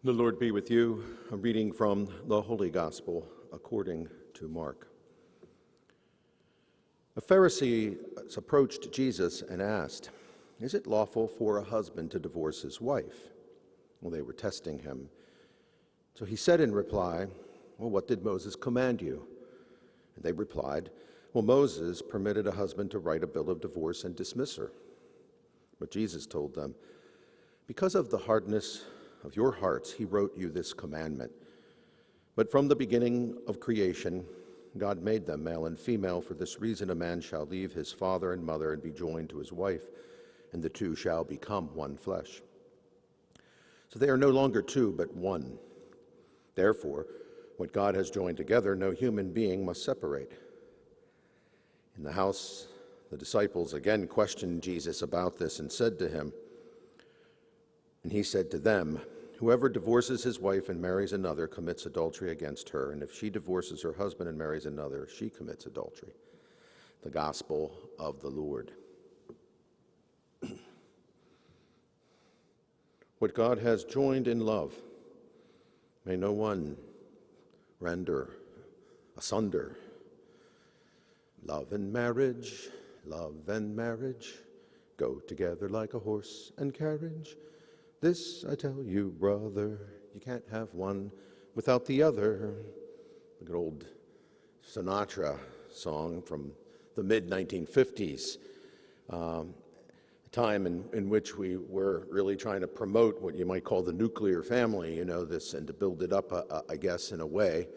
The Lord be with you. A reading from the Holy Gospel according to Mark. A Pharisee approached Jesus and asked, "Is it lawful for a husband to divorce his wife?" Well, they were testing him. So he said in reply, "Well, what did Moses command you?" And they replied, "Well, Moses permitted a husband to write a bill of divorce and dismiss her." But Jesus told them, "Because of the hardness of your hearts, he wrote you this commandment. But from the beginning of creation, God made them male and female. For this reason, a man shall leave his father and mother and be joined to his wife, and the two shall become one flesh. So they are no longer two, but one. Therefore, what God has joined together, no human being must separate." In the house, the disciples again questioned Jesus about this and said to him, and he said to them, "Whoever divorces his wife and marries another commits adultery against her, and if she divorces her husband and marries another, she commits adultery." The Gospel of the Lord. What God has joined in love, may no one render asunder. Love and marriage go together like a horse and carriage. This I tell you, brother, you can't have one without the other. A good old Sinatra song from the mid-1950s, a time in which we were really trying to promote what you might call the nuclear family, this, and to build it up, I guess, in a way,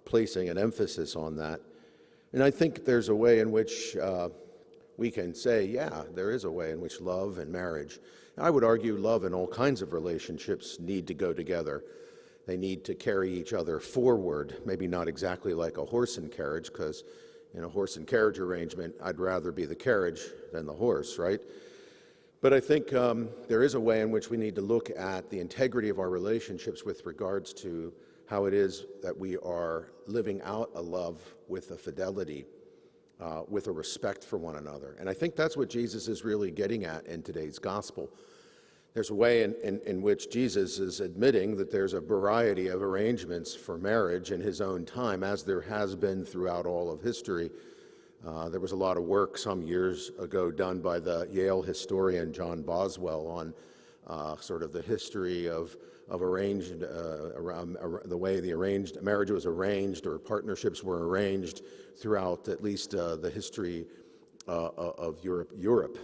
placing an emphasis on that. And I think there's a way in which we can say, yeah, there is a way in which love and marriage, I would argue love and all kinds of relationships need to go together. They need to carry each other forward, maybe not exactly like a horse and carriage, because in a horse and carriage arrangement, I'd rather be the carriage than the horse, right? But I think there is a way in which we need to look at the integrity of our relationships with regards to how it is that we are living out a love with a fidelity, with a respect for one another. And I think that's what Jesus is really getting at in today's gospel. There's a way in which Jesus is admitting that there's a variety of arrangements for marriage in his own time, as there has been throughout all of history. There was a lot of work some years ago done by the Yale historian John Boswell on sort of the history of arranged, the way the arranged marriage was arranged or partnerships were arranged throughout at least the history of Europe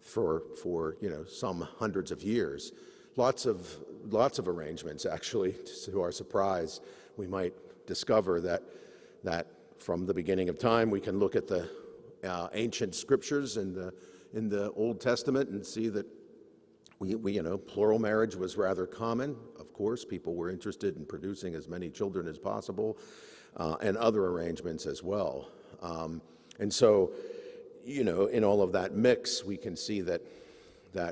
for some hundreds of years. Lots of arrangements, actually. To our surprise, we might discover that from the beginning of time we can look at the ancient scriptures in the Old Testament and see that plural marriage was rather common. Of course, people were interested in producing as many children as possible, and other arrangements as well. And so, in all of that mix, we can see that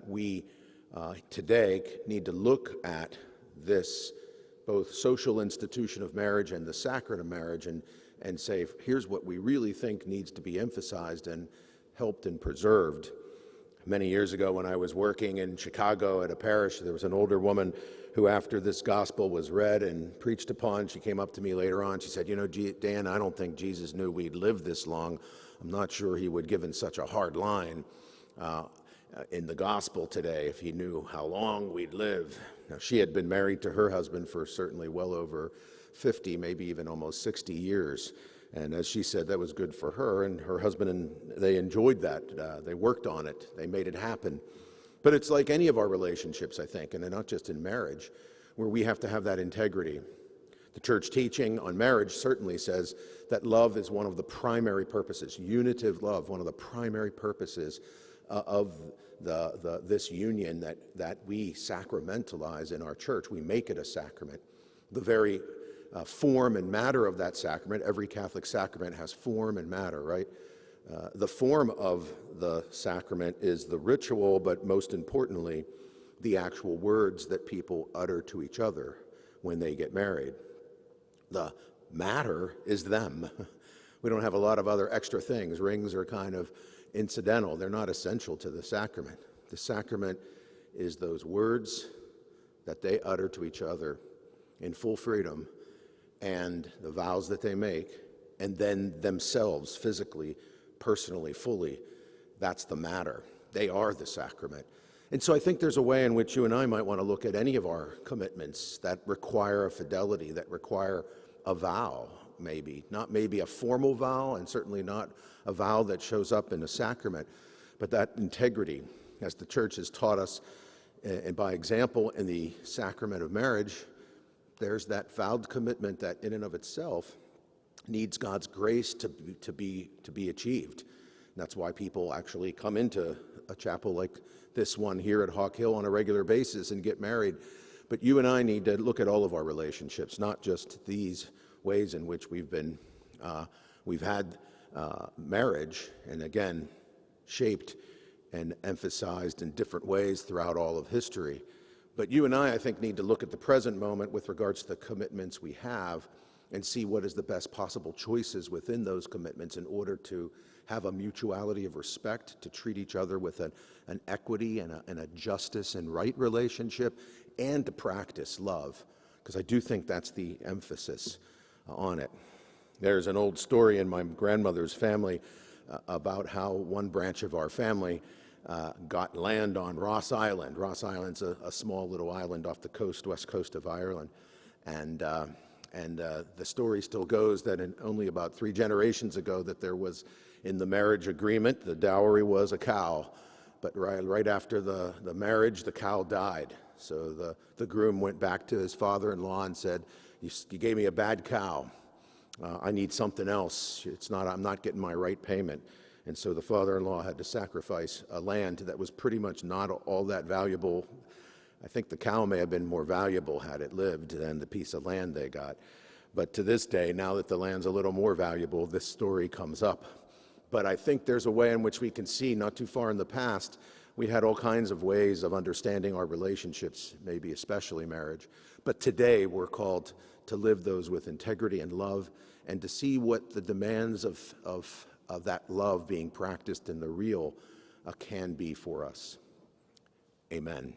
we today need to look at this both social institution of marriage and the sacrament of marriage and say, here's what we really think needs to be emphasized and helped and preserved. Many years ago, when I was working in Chicago at a parish, there was an older woman who, after this gospel was read and preached upon, she came up to me later on. She said, Dan, I don't think Jesus knew we'd live this long. I'm not sure he would give in such a hard line in the gospel today if he knew how long we'd live. Now, she had been married to her husband for certainly well over 50, maybe even almost 60 years. And as she said, that was good for her and her husband, and they enjoyed that. They worked on it. They made it happen. But it's like any of our relationships, I think, and not just in marriage, where we have to have that integrity. The church teaching on marriage certainly says that love is one of the primary purposes, unitive love, one of the primary purposes of this union that we sacramentalize in our church. We make it a sacrament. The very form and matter of that sacrament. Every Catholic sacrament has form and matter, right? The form of the sacrament is the ritual, but most importantly, the actual words that people utter to each other when they get married. The matter is them. We don't have a lot of other extra things. Rings are kind of incidental. They're not essential to the sacrament. The sacrament is those words that they utter to each other in full freedom, and the vows that they make, and then themselves physically, personally, fully. That's the matter. They are the sacrament. And so I think there's a way in which you and I might want to look at any of our commitments that require a fidelity, that require a vow, maybe. Not maybe a formal vow, and certainly not a vow that shows up in a sacrament, but that integrity, as the church has taught us, and by example in the sacrament of marriage, there's that vowed commitment that in and of itself needs God's grace to be achieved. And that's why people actually come into a chapel like this one here at Hawk Hill on a regular basis and get married. But you and I need to look at all of our relationships, not just these ways in which we've had marriage, and again, shaped and emphasized in different ways throughout all of history. But you and I think, need to look at the present moment with regards to the commitments we have and see what is the best possible choices within those commitments in order to have a mutuality of respect, to treat each other with an equity and a justice and right relationship, and to practice love, because I do think that's the emphasis on it. There's an old story in my grandmother's family about how one branch of our family got land on Ross Island. Ross Island's a small little island off the west coast of Ireland. And the story still goes that only about 3 generations ago that there was, in the marriage agreement, the dowry was a cow. But right after the marriage, the cow died. So the groom went back to his father-in-law and said, you gave me a bad cow. I need something else. I'm not getting my right payment. And so the father-in-law had to sacrifice a land that was pretty much not all that valuable. I think the cow may have been more valuable had it lived than the piece of land they got. But to this day, now that the land's a little more valuable, this story comes up. But I think there's a way in which we can see, not too far in the past, we had all kinds of ways of understanding our relationships, maybe especially marriage. But today we're called to live those with integrity and love, and to see what the demands of that love being practiced in the real can be for us. Amen.